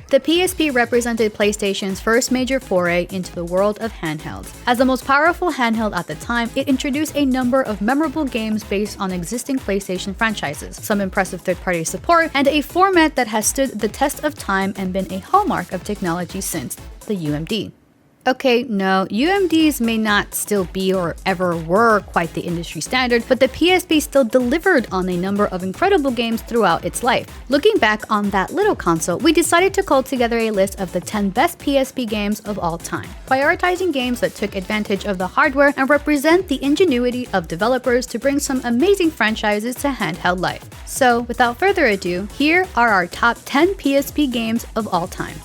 The PSP represented PlayStation's first major foray into the world of handhelds. As the most powerful handheld at the time, it introduced a number of memorable games based on existing PlayStation franchises, some impressive third-party support, and a format that has stood the test of time and been a hallmark of technology since the UMD. Okay, no, UMDs may not still be or ever were quite the industry standard, but the PSP still delivered on a number of incredible games throughout its life. Looking back on that little console, we decided to cull together a list of the 10 best PSP games of all time, prioritizing games that took advantage of the hardware and represent the ingenuity of developers to bring some amazing franchises to handheld life. So, without further ado, here are our top 10 PSP games of all time.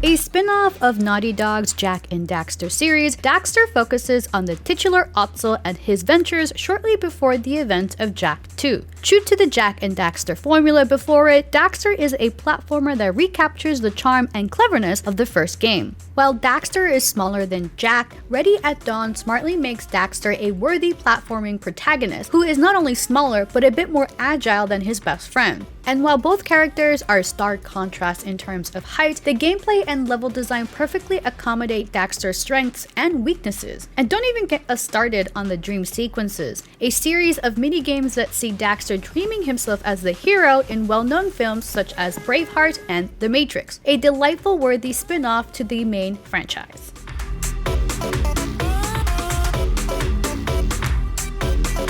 A spin-off of Naughty Dog's Jak and Daxter series, Daxter focuses on the titular Otso and his ventures shortly before the event of Jak 2. True to the Jak and Daxter formula before it, Daxter is a platformer that recaptures the charm and cleverness of the first game. While Daxter is smaller than Jak, Ready at Dawn smartly makes Daxter a worthy platforming protagonist who is not only smaller but a bit more agile than his best friend. And while both characters are stark contrasts in terms of height, the gameplay and level design perfectly accommodate Daxter's strengths and weaknesses. And don't even get us started on the dream sequences, a series of mini-games that see Daxter dreaming himself as the hero in well-known films such as Braveheart and The Matrix, a delightful worthy spin-off to the main franchise.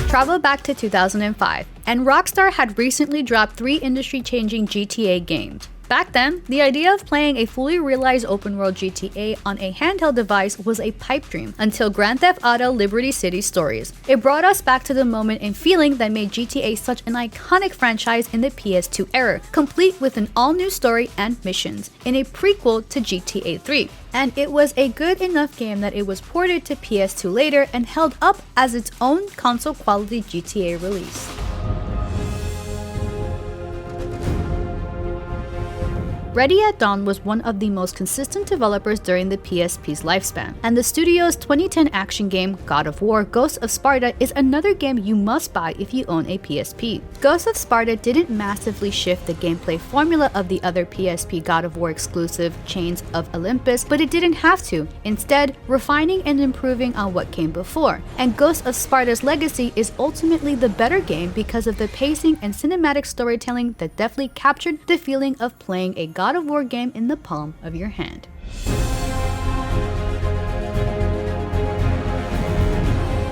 Travel back to 2005, and Rockstar had recently dropped 3 industry-changing GTA games. Back then, the idea of playing a fully realized open-world GTA on a handheld device was a pipe dream until Grand Theft Auto Liberty City Stories. It brought us back to the moment and feeling that made GTA such an iconic franchise in the PS2 era, complete with an all-new story and missions, in a prequel to GTA 3. And it was a good enough game that it was ported to PS2 later and held up as its own console-quality GTA release. Ready at Dawn was one of the most consistent developers during the PSP's lifespan, and the studio's 2010 action game God of War Ghosts of Sparta is another game you must buy if you own a PSP. Ghosts of Sparta didn't massively shift the gameplay formula of the other PSP God of War exclusive Chains of Olympus, but it didn't have to, instead refining and improving on what came before. And Ghosts of Sparta's legacy is ultimately the better game because of the pacing and cinematic storytelling that deftly captured the feeling of playing a God of War game in the palm of your hand.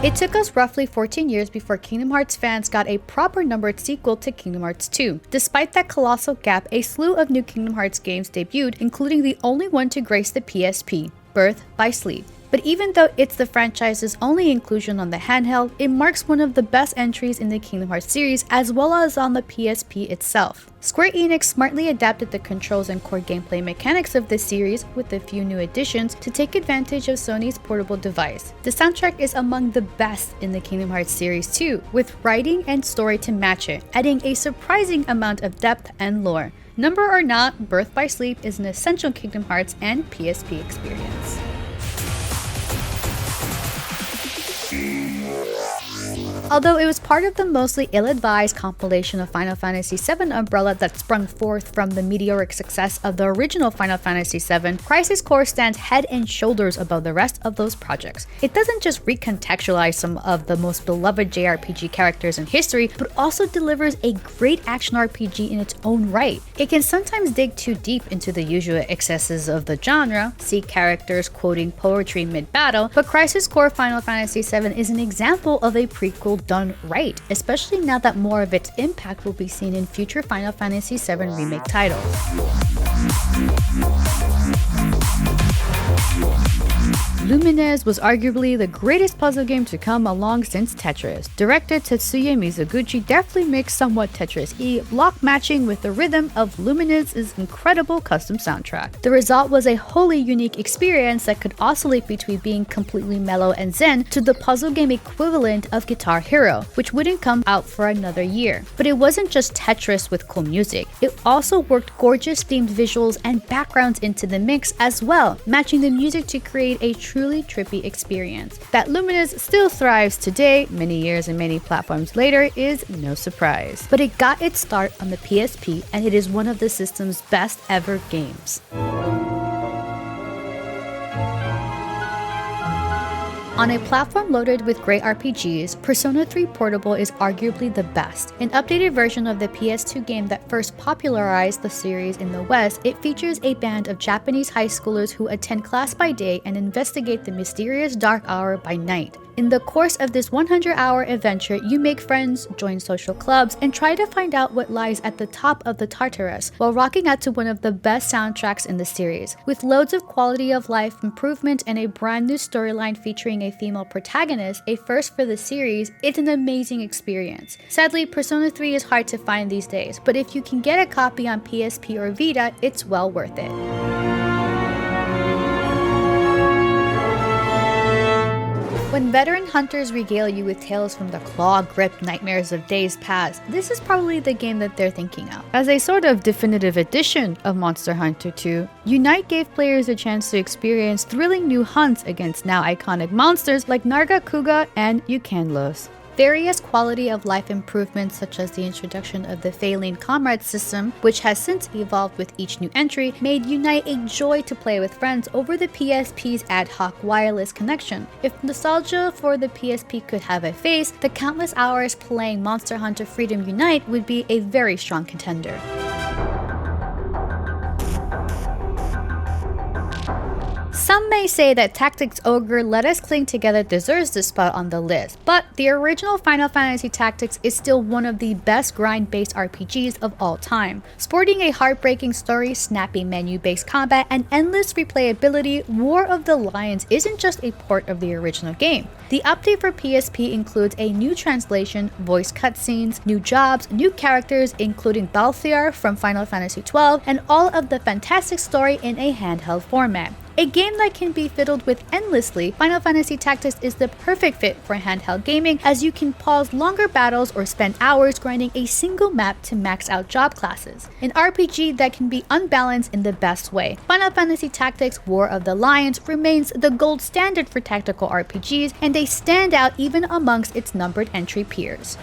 It took us roughly 14 years before Kingdom Hearts fans got a proper numbered sequel to Kingdom Hearts 2. Despite that colossal gap, a slew of new Kingdom Hearts games debuted, including the only one to grace the PSP, Birth by Sleep. But even though it's the franchise's only inclusion on the handheld, it marks one of the best entries in the Kingdom Hearts series as well as on the PSP itself. Square Enix smartly adapted the controls and core gameplay mechanics of this series with a few new additions to take advantage of Sony's portable device. The soundtrack is among the best in the Kingdom Hearts series too, with writing and story to match it, adding a surprising amount of depth and lore. Number or not, Birth by Sleep is an essential Kingdom Hearts and PSP experience. Although it was part of the mostly ill-advised compilation of Final Fantasy VII umbrella that sprung forth from the meteoric success of the original Final Fantasy VII, Crisis Core stands head and shoulders above the rest of those projects. It doesn't just recontextualize some of the most beloved JRPG characters in history, but also delivers a great action RPG in its own right. It can sometimes dig too deep into the usual excesses of the genre, see characters quoting poetry mid-battle, but Crisis Core Final Fantasy VII is an example of a prequel done right, especially now that more of its impact will be seen in future Final Fantasy VII Remake titles. Lumineers was arguably the greatest puzzle game to come along since Tetris. Director Tetsuya Mizoguchi deftly mixed somewhat Tetris-y block matching with the rhythm of Lumineers' incredible custom soundtrack. The result was a wholly unique experience that could oscillate between being completely mellow and zen to the puzzle game equivalent of Guitar Hero, which wouldn't come out for another year. But it wasn't just Tetris with cool music. It also worked gorgeous themed visuals and backgrounds into the mix as well, matching the music to create a true truly trippy experience. That Lumineers still thrives today, many years and many platforms later, is no surprise. But it got its start on the PSP, and it is one of the system's best ever games. On a platform loaded with great RPGs, Persona 3 Portable is arguably the best. An updated version of the PS2 game that first popularized the series in the West, it features a band of Japanese high schoolers who attend class by day and investigate the mysterious dark hour by night. In the course of this 100-hour adventure, you make friends, join social clubs, and try to find out what lies at the top of the Tartarus, while rocking out to one of the best soundtracks in the series. With loads of quality of life improvement and a brand new storyline featuring a female protagonist, a first for the series, it's an amazing experience. Sadly, Persona 3 is hard to find these days, but if you can get a copy on PSP or Vita, it's well worth it. When veteran hunters regale you with tales from the claw-gripped nightmares of days past, this is probably the game that they're thinking of. As a sort of definitive edition of Monster Hunter 2, Unite gave players a chance to experience thrilling new hunts against now iconic monsters like Nargacuga and Yukanlos. Various quality of life improvements, such as the introduction of the Phaline Comrade system, which has since evolved with each new entry, made Unite a joy to play with friends over the PSP's ad hoc wireless connection. If nostalgia for the PSP could have a face, the countless hours playing Monster Hunter Freedom Unite would be a very strong contender. Some may say that Tactics Ogre Let Us Cling Together deserves this spot on the list, but the original Final Fantasy Tactics is still one of the best grind-based RPGs of all time. Sporting a heartbreaking story, snappy menu-based combat, and endless replayability, War of the Lions isn't just a port of the original game. The update for PSP includes a new translation, voice cutscenes, new jobs, new characters including Balthiar from Final Fantasy XII, and all of the fantastic story in a handheld format. A game that can be fiddled with endlessly, Final Fantasy Tactics is the perfect fit for handheld gaming, as you can pause longer battles or spend hours grinding a single map to max out job classes. An RPG that can be unbalanced in the best way. Final Fantasy Tactics War of the Lions remains the gold standard for tactical RPGs and a standout even amongst its numbered entry peers.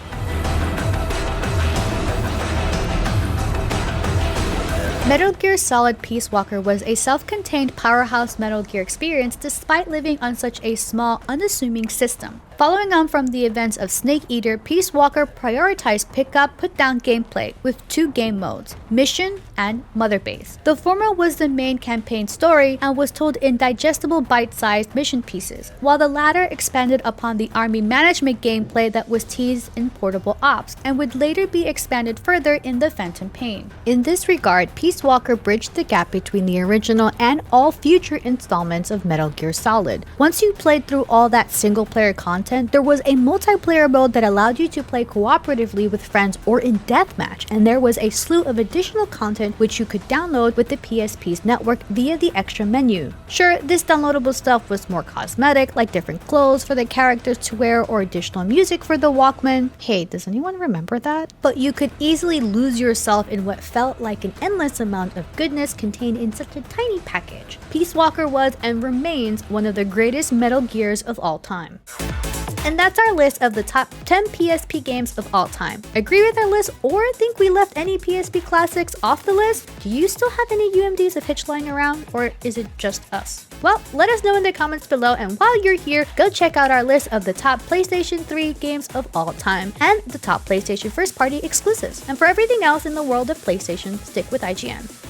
Metal Gear Solid Peace Walker was a self-contained powerhouse Metal Gear experience despite living on such a small, unassuming system. Following on from the events of Snake Eater, Peace Walker prioritized pick-up, put-down gameplay with two game modes, Mission and Mother Base. The former was the main campaign story and was told in digestible bite-sized mission pieces, while the latter expanded upon the army management gameplay that was teased in Portable Ops and would later be expanded further in the Phantom Pain. In this regard, Peace Walker bridged the gap between the original and all future installments of Metal Gear Solid. Once you played through all that single-player content, there was a multiplayer mode that allowed you to play cooperatively with friends or in deathmatch, and there was a slew of additional content which you could download with the PSP's network via the extra menu. Sure, this downloadable stuff was more cosmetic, like different clothes for the characters to wear or additional music for the Walkman. Hey, does anyone remember that? But you could easily lose yourself in what felt like an endless amount of goodness contained in such a tiny package. Peace Walker was and remains one of the greatest Metal Gears of all time. And that's our list of the top 10 PSP games of all time. Agree with our list or think we left any PSP classics off the list? Do you still have any UMDs of Hitch lying around, or is it just us? Well, let us know in the comments below, and while you're here, go check out our list of the top PlayStation 3 games of all time and the top PlayStation first-party exclusives. And for everything else in the world of PlayStation, stick with IGN.